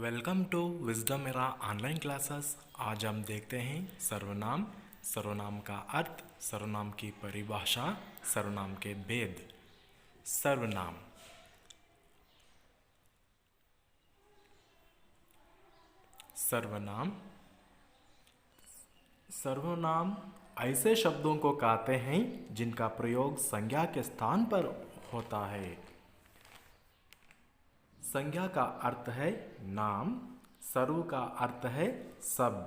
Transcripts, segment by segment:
Welcome to wisdom era online classes. आज हम देखते हैं सर्वनाम, सर्वनाम का अर्थ, सर्वनाम की परिभाषा, सर्वनाम के भेद। सर्वनाम। सर्वनाम सर्वनाम ऐसे शब्दों को कहते हैं जिनका प्रयोग संज्ञा के स्थान पर होता है। संज्ञा का अर्थ है नाम, सर्व का अर्थ है सब,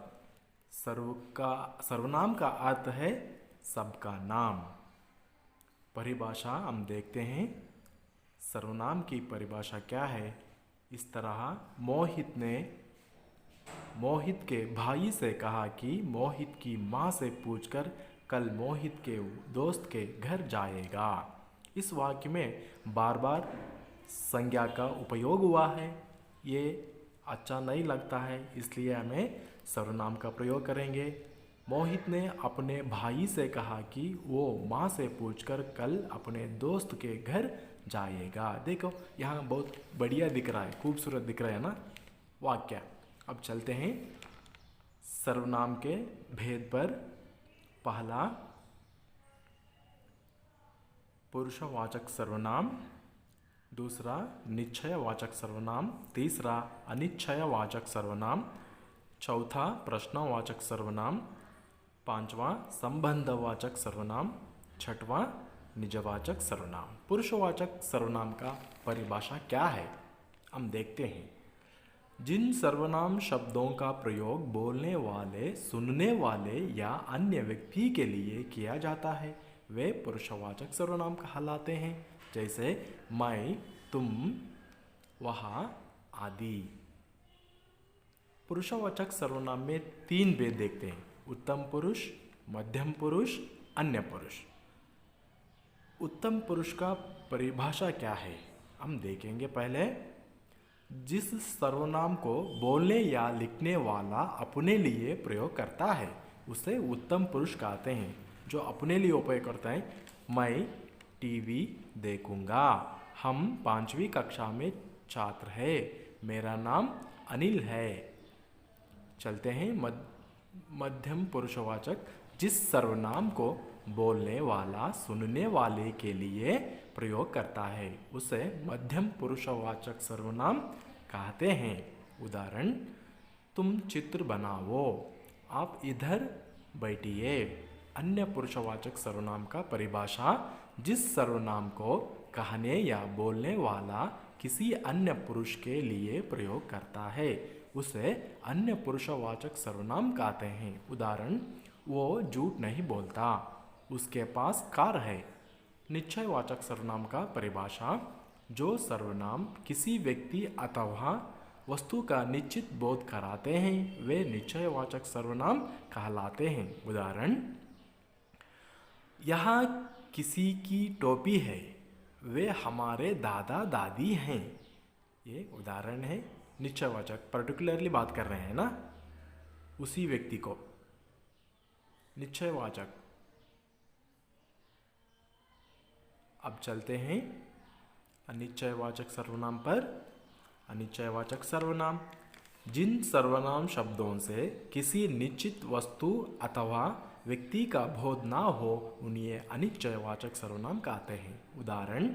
सर्वनाम का अर्थ है सबका नाम। परिभाषा हम देखते हैं। सर्वनाम की परिभाषा क्या है? इस तरह मोहित के भाई से कहा कि मोहित की माँ से पूछकर कल मोहित के दोस्त के घर जाएगा। इस वाक्य में बार बार संज्ञा का उपयोग हुआ है। ये अच्छा नहीं लगता है, इसलिए हमें सर्वनाम का प्रयोग करेंगे। मोहित ने अपने भाई से कहा कि वो माँ से पूछकर कल अपने दोस्त के घर जाएगा। देखो यहाँ बहुत बढ़िया दिख रहा है, खूबसूरत दिख रहा है ना वाक्य। अब चलते हैं सर्वनाम के भेद पर। पहला, पुरुषवाचक सर्वनाम। दूसरा, निश्चयवाचक सर्वनाम। तीसरा, अनिश्चयवाचक सर्वनाम। चौथा, प्रश्नवाचक सर्वनाम। पांचवा, संबंधवाचक सर्वनाम। छठवां, निजवाचक सर्वनाम। पुरुषवाचक सर्वनाम का परिभाषा क्या है हम देखते हैं। जिन सर्वनाम शब्दों का प्रयोग बोलने वाले, सुनने वाले या अन्य व्यक्ति के लिए किया जाता है वे पुरुषवाचक सर्वनाम कहलाते हैं। जैसे मैं, तुम, वह आदि। पुरुषवाचक सर्वनाम में 3 भेद देखते हैं: उत्तम पुरुष, मध्यम पुरुष, अन्य पुरुष। उत्तम पुरुष का परिभाषा क्या है हम देखेंगे। पहले, जिस सर्वनाम को बोलने या लिखने वाला अपने लिए प्रयोग करता है उसे उत्तम पुरुष कहते हैं। जो अपने लिए उपयोग करता है, मैं टीवी देखूंगा, हम 5वीं कक्षा में छात्र हैं, मेरा नाम अनिल है। चलते हैं मध्यम पुरुषवाचक। जिस सर्वनाम को बोलने वाला सुनने वाले के लिए प्रयोग करता है उसे मध्यम पुरुषवाचक सर्वनाम कहते हैं। उदाहरण, तुम चित्र बनाओ, आप इधर बैठिए। अन्य पुरुषवाचक सर्वनाम का परिभाषा, जिस सर्वनाम को कहने या बोलने वाला किसी अन्य पुरुष के लिए प्रयोग करता है उसे अन्य पुरुषवाचक सर्वनाम कहते हैं। उदाहरण, वो झूठ नहीं बोलता, उसके पास कार है। निश्चयवाचक सर्वनाम का परिभाषा, जो सर्वनाम किसी व्यक्ति अथवा वस्तु का निश्चित बोध कराते हैं वे निश्चयवाचक सर्वनाम कहलाते हैं। उदाहरण, यहाँ किसी की टोपी है, वे हमारे दादा दादी हैं। ये उदाहरण है निश्चयवाचक, पर्टिकुलरली बात कर रहे हैं ना उसी व्यक्ति को। निश्चयवाचक। अब चलते हैं अनिश्चयवाचक सर्वनाम पर। अनिश्चयवाचक सर्वनाम, जिन सर्वनाम शब्दों से किसी निश्चित वस्तु अथवा व्यक्ति का बोध ना हो उन्हें अनिश्चयवाचक सर्वनाम कहते हैं। उदाहरण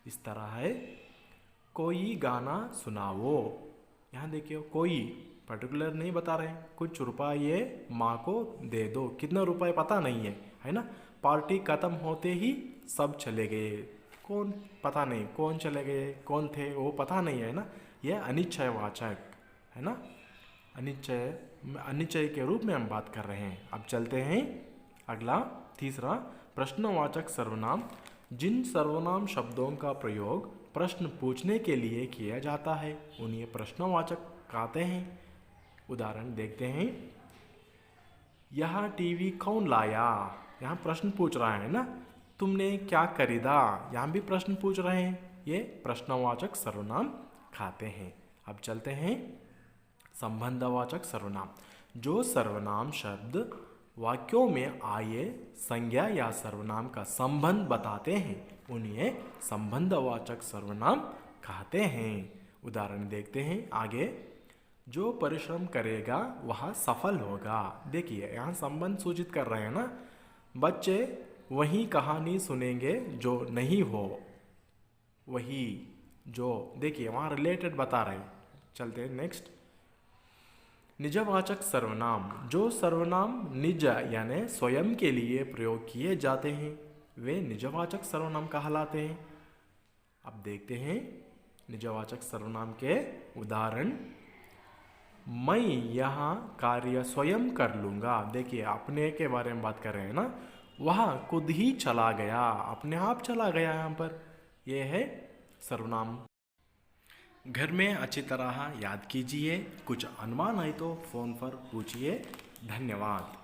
इस तरह है, कोई गाना सुनाओ। यहाँ देखिए, कोई पर्टिकुलर नहीं बता रहे, कुछ रुपये माँ को दे दो। कितना रुपये पता नहीं है ना। पार्टी खत्म होते ही सब चले गए, कौन पता नहीं, कौन चले गए, कौन थे वो पता नहीं है ना। यह अनिश्चयवाचक है ना। अनिश्चय के रूप में हम बात कर रहे हैं। अब चलते हैं अगला, तीसरा, प्रश्नवाचक सर्वनाम। जिन सर्वनाम शब्दों का प्रयोग प्रश्न पूछने के लिए किया जाता है उन्हें प्रश्नवाचक कहते हैं। उदाहरण देखते हैं, यह टीवी कौन लाया। यहाँ प्रश्न पूछ रहा है ना, तुमने क्या खरीदा। यहाँ भी प्रश्न पूछ रहे हैं, ये प्रश्नवाचक सर्वनाम कहते हैं। अब चलते हैं संबंधवाचक सर्वनाम। जो सर्वनाम शब्द वाक्यों में आए संज्ञा या सर्वनाम का संबंध बताते हैं उन्हें संबंधवाचक सर्वनाम कहते हैं। उदाहरण देखते हैं आगे। जो परिश्रम करेगा वह सफल होगा। देखिए यहाँ संबंध सूचित कर रहे हैं ना। बच्चे वही कहानी सुनेंगे जो नहीं हो, वही जो, देखिए वहाँ रिलेटेड बता रहे हैं। चलते हैं नेक्स्ट। निजवाचक सर्वनाम, जो सर्वनाम निज यानी स्वयं के लिए प्रयोग किए जाते हैं वे निजवाचक सर्वनाम कहलाते हैं। अब देखते हैं निजवाचक सर्वनाम के उदाहरण। मैं यहाँ कार्य स्वयं कर लूँगा। देखिए अपने के बारे में बात कर रहे हैं ना। वह खुद ही चला गया, अपने आप चला गया। यहाँ पर यह है सर्वनाम। घर में अच्छी तरह याद कीजिए, कुछ अनुमान आए तो फ़ोन पर पूछिए। धन्यवाद।